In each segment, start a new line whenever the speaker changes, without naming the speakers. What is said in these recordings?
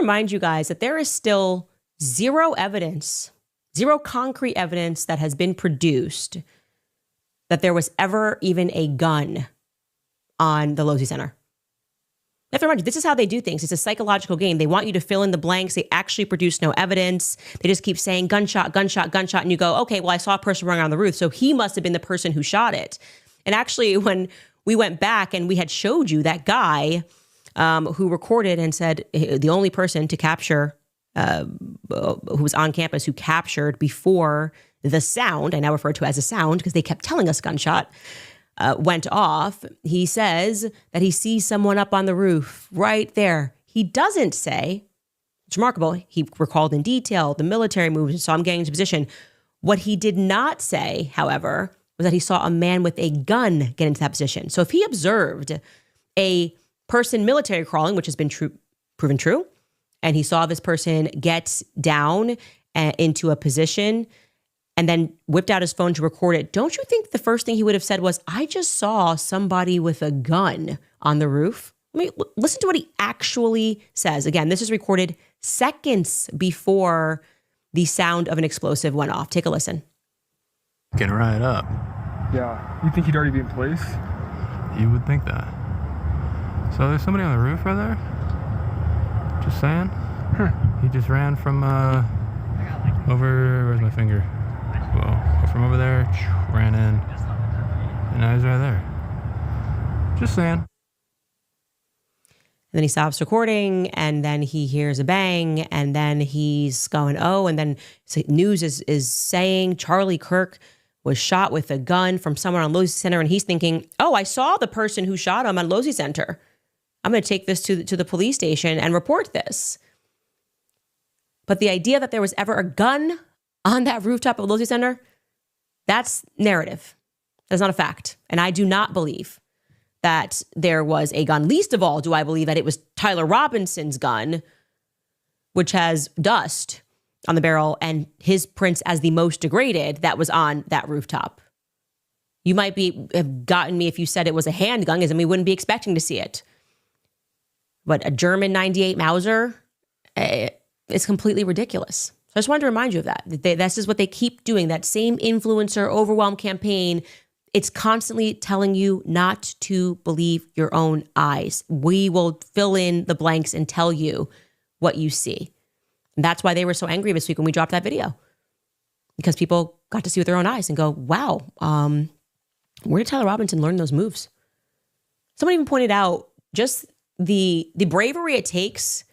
remind you guys that there is still zero concrete evidence that has been produced that there was ever even a gun on the Losey Center. You have to remind you, this is how they do things. It's a psychological game. They want you to fill in the blanks. They actually produce no evidence. They just keep saying gunshot, gunshot, gunshot. And you go, okay, well, I saw a person running on the roof, so he must have been the person who shot it. And actually, when we went back and we had showed you that guy who recorded and said the only person to capture, who was on campus, who captured before the sound, I now refer to as a sound because they kept telling us gunshot, went off. He says that he sees someone up on the roof right there. He doesn't say, it's remarkable, he recalled in detail the military moves and saw him getting into position. What he did not say, however, was that he saw a man with a gun get into that position. So if he observed a person military crawling, which has been proven true, and he saw this person get down into a position and then whipped out his phone to record it, don't you think the first thing he would have said was, I just saw somebody with a gun on the roof? I mean, listen to what he actually says. Again, this is recorded seconds before the sound of an explosive went off. Take a listen.
Getting right up.
Yeah. You think he'd already be in place?
You would think that. So there's somebody on the roof right there? Just saying.
Huh.
He just ran from over, where's my finger? Well, from over there, ran in, and now he's right there. Just saying.
And then he stops recording, and then he hears a bang, and then he's going, oh, and then news is saying Charlie Kirk was shot with a gun from someone on Losey Center, and he's thinking, oh, I saw the person who shot him on Losey Center. I'm going to take this to the police station and report this. But the idea that there was ever a gun on that rooftop of Losey Center, that's narrative. That's not a fact. And I do not believe that there was a gun. Least of all do I believe that it was Tyler Robinson's gun, which has dust on the barrel and his prints as the most degraded, that was on that rooftop. You might have gotten me if you said it was a handgun, because then we wouldn't be expecting to see it. But a German 98 Mauser, it's completely ridiculous. So I just wanted to remind you of that. This is what they keep doing, that same influencer overwhelm campaign. It's constantly telling you not to believe your own eyes. We will fill in the blanks and tell you what you see. And that's why they were so angry this week when we dropped that video. Because people got to see with their own eyes and go, wow, where did Tyler Robinson learn those moves? Someone even pointed out just the bravery it takes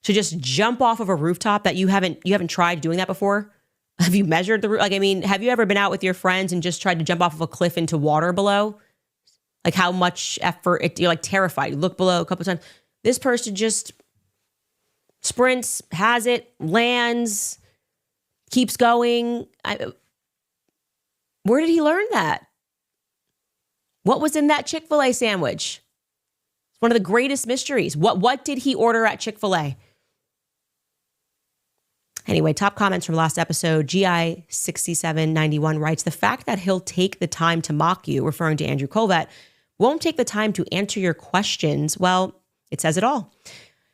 to just jump off of a rooftop that you haven't tried doing that before. Have you measured the roof? Like, I mean, have you ever been out with your friends and just tried to jump off of a cliff into water below? Like how much effort, you're like terrified. You look below a couple of times. This person just sprints, has it, lands, keeps going. Where did he learn that? What was in that Chick-fil-A sandwich? It's one of the greatest mysteries. What did he order at Chick-fil-A? Anyway, top comments from last episode. GI6791 writes, the fact that he'll take the time to mock you, referring to Andrew Colvett, won't take the time to answer your questions. Well, it says it all.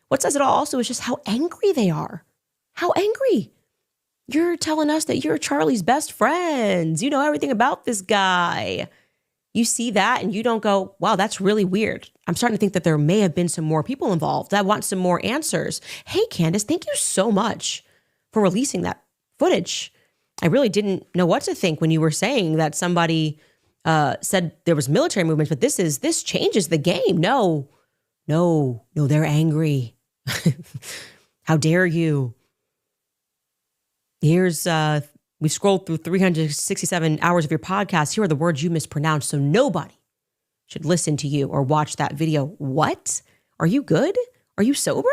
What says it all also is just how angry they are. How angry. You're telling us that you're Charlie's best friends. You know everything about this guy. You see that and you don't go, wow, that's really weird. I'm starting to think that there may have been some more people involved. I want some more answers. Hey, Candace, thank you so much for releasing that footage. I really didn't know what to think when you were saying that somebody said there was military movements, but this changes the game. No, they're angry. How dare you? Here's, we scrolled through 367 hours of your podcast. Here are the words you mispronounced, so nobody should listen to you or watch that video. What? Are you good? Are you sober?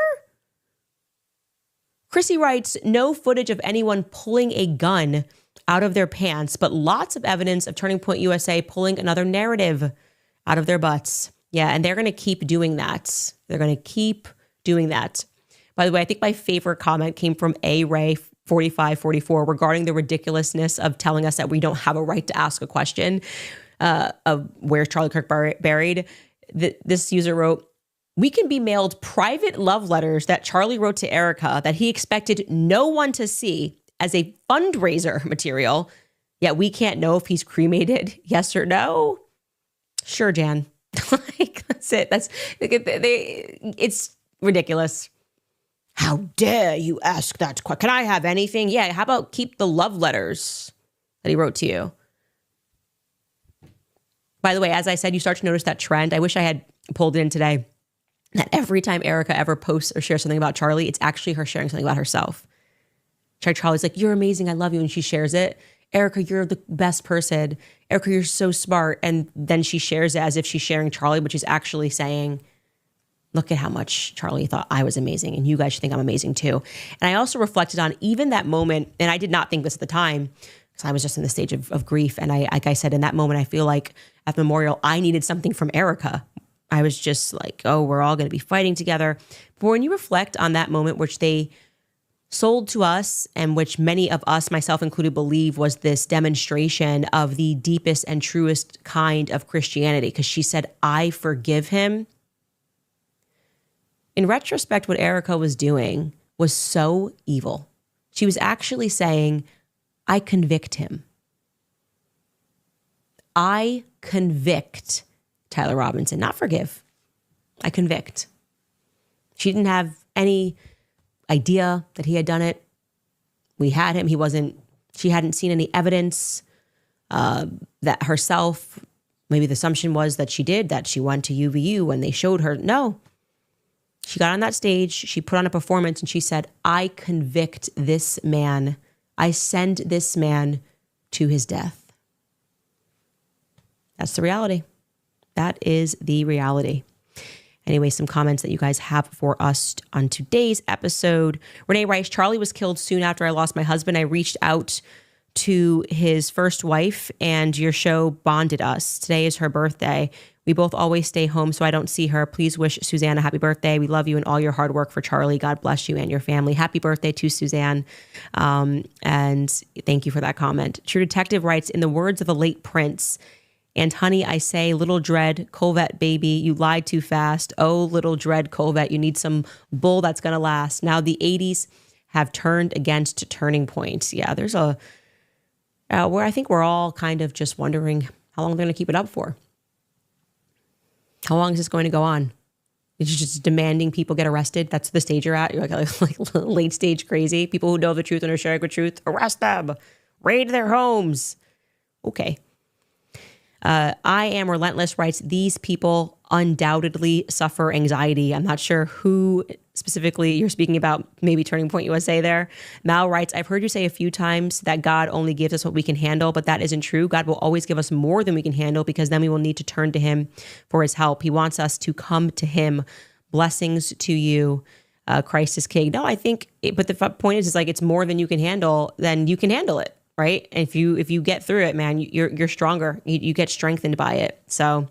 Chrissy writes, no footage of anyone pulling a gun out of their pants, but lots of evidence of Turning Point USA pulling another narrative out of their butts. Yeah, and they're going to keep doing that. They're going to keep doing that. By the way, I think my favorite comment came from A-Ray4544 regarding the ridiculousness of telling us that we don't have a right to ask a question of where's Charlie Kirk buried. This user wrote, We can be mailed private love letters that Charlie wrote to Erica that he expected no one to see as a fundraiser material, yet we can't know if he's cremated, yes or no. Sure, Jan. Like, that's it. It's ridiculous. How dare you ask that question? Can I have anything? Yeah, how about keep the love letters that he wrote to you? By the way, as I said, you start to notice that trend. I wish I had pulled it in today. That every time Erica ever posts or shares something about Charlie, it's actually her sharing something about herself. Charlie's like, you're amazing, I love you. And she shares it. Erica, you're the best person. Erica, you're so smart. And then she shares it as if she's sharing Charlie, but she's actually saying, look at how much Charlie thought I was amazing. And you guys should think I'm amazing too. And I also reflected on even that moment. And I did not think this at the time because I was just in the stage of grief. And like I said, in that moment, I feel like at the memorial, I needed something from Erica. I was just like, oh, we're all going to be fighting together. But when you reflect on that moment, which they sold to us and which many of us, myself included, believe was this demonstration of the deepest and truest kind of Christianity, because she said, I forgive him. In retrospect, what Erica was doing was so evil. She was actually saying, I convict him. I convict Tyler Robinson, not forgive. I convict. She didn't have any idea that he had done it. We had him. She hadn't seen any evidence that herself, maybe the assumption was that she did, that she went to UVU when they showed her. No. She got on that stage, she put on a performance, and she said, I convict this man. I send this man to his death. That's the reality. That is the reality. Anyway, some comments that you guys have for us on today's episode. Renee writes, Charlie was killed soon after I lost my husband. I reached out to his first wife and your show bonded us. Today is her birthday. We both always stay home so I don't see her. Please wish Suzanne a happy birthday. We love you and all your hard work for Charlie. God bless you and your family. Happy birthday to Suzanne. And thank you for that comment. True Detective writes, in the words of the late Prince, and honey, I say, little dread, Colvette baby, you lied too fast. Oh, little dread Colvette, you need some bull that's going to last. Now the 80s have turned against Turning Point. Yeah, there's where I think we're all kind of just wondering how long they're going to keep it up for. How long is this going to go on? It's just demanding people get arrested. That's the stage you're at. You're like late stage crazy. People who know the truth and are sharing the truth, arrest them, raid their homes. Okay. I Am Relentless writes, these people undoubtedly suffer anxiety. I'm not sure who specifically you're speaking about, maybe Turning Point USA there. Mal writes, I've heard you say a few times that God only gives us what we can handle, but that isn't true. God will always give us more than we can handle because then we will need to turn to him for his help. He wants us to come to him. Blessings to you. Christ is king. No, I think, but the point is like, it's more than you can handle, then you can handle it. Right. And if you get through it, man, you're stronger. You get strengthened by it. So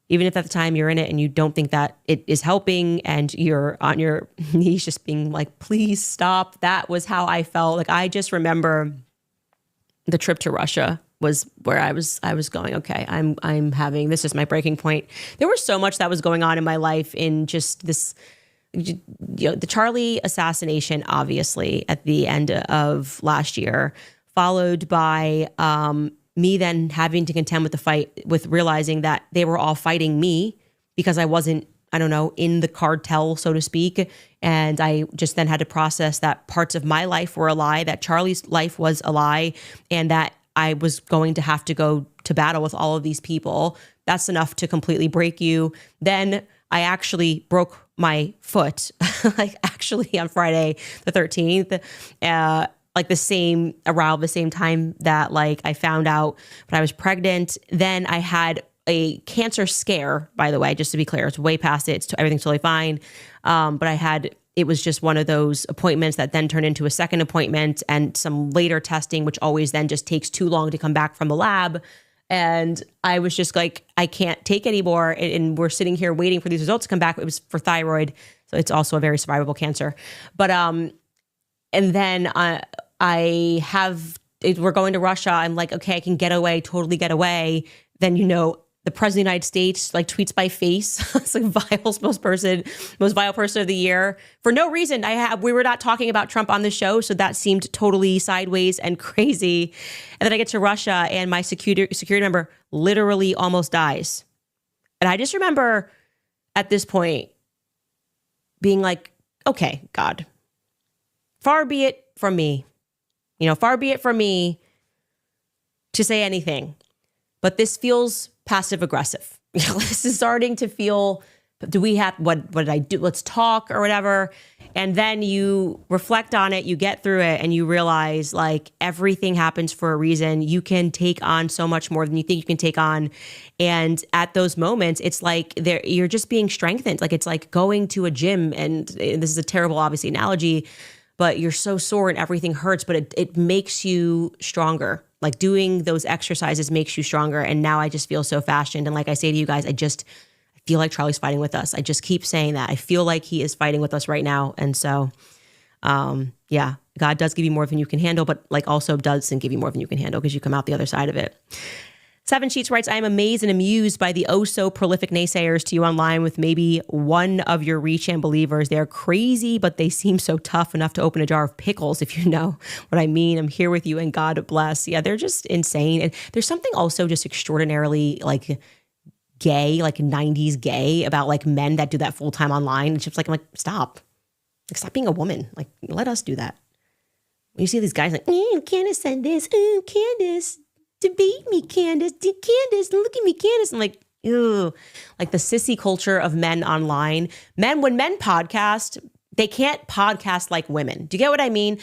even if at the time you're in it and you don't think that it is helping and you're on your knees just being like, please stop. That was how I felt. Like, I just remember the trip to Russia was where I was going, okay, I'm having, this is my breaking point. There was so much that was going on in my life in just this, you know, the Charlie assassination, obviously at the end of last year, followed by me then having to contend with the fight, with realizing that they were all fighting me because I wasn't, I don't know, in the cartel, so to speak. And I just then had to process that parts of my life were a lie, that Charlie's life was a lie, and that I was going to have to go to battle with all of these people. That's enough to completely break you. Then I actually broke my foot, like actually on Friday the 13th, like around the same time that like I found out when I was pregnant. Then I had a cancer scare, by the way, just to be clear, it's way past it. Everything's totally fine. But it was just one of those appointments that then turned into a second appointment and some later testing, which always then just takes too long to come back from the lab. And I was just like, I can't take anymore. And we're sitting here waiting for these results to come back. It was for thyroid. So it's also a very survivable cancer. But, and then we're going to Russia. I'm like, okay, I can get away, totally get away. Then, the president of the United States like tweets by face. It's like most vile person of the year for no reason. We were not talking about Trump on the show, so that seemed totally sideways and crazy. And then I get to Russia, and my security member literally almost dies. And I just remember at this point being like, okay, God, far be it from me, far be it from me to say anything, but this feels passive aggressive. This is starting to feel, what did I do? Let's talk or whatever. And then you reflect on it, you get through it, and you realize like everything happens for a reason. You can take on so much more than you think you can take on. And at those moments, it's like you're just being strengthened. Like it's like going to a gym, and this is a terrible, obviously, analogy, but you're so sore and everything hurts, but it makes you stronger. Like doing those exercises makes you stronger. And now I just feel so fashioned. And like I say to you guys, I feel like Charlie's fighting with us. I just keep saying that. I feel like he is fighting with us right now. And so, yeah, God does give you more than you can handle, but like also doesn't give you more than you can handle because you come out the other side of it. Seven Sheets writes, I am amazed and amused by the oh so prolific naysayers to you online with maybe one of your reach and believers. They're crazy, but they seem so tough enough to open a jar of pickles, if you know what I mean. I'm here with you and God bless. Yeah, they're just insane. And there's something also just extraordinarily like gay, like 90s gay about like men that do that full time online. It's just like, I'm like, stop. Like, stop being a woman. Like, let us do that. When you see these guys like, Candace said this, Candace, debate me, Candace, look at me, Candace. I'm like, ew. Like the sissy culture of men online. When men podcast, they can't podcast like women. Do you get what I mean?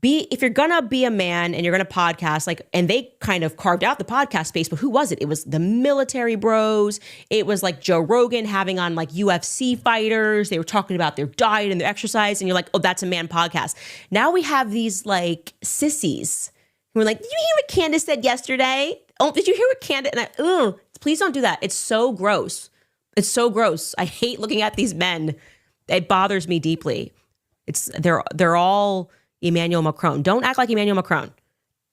If you're gonna be a man and you're gonna podcast, like, and they kind of carved out the podcast space, but who was it? It was the military bros. It was like Joe Rogan having on like UFC fighters. They were talking about their diet and their exercise, and you're like, oh, that's a man podcast. Now we have these like sissies who are like, did you hear what Candace said yesterday? Oh, did you hear what Candace? And please don't do that. It's so gross. It's so gross. I hate looking at these men. It bothers me deeply. They're all Emmanuel Macron. Don't act like Emmanuel Macron.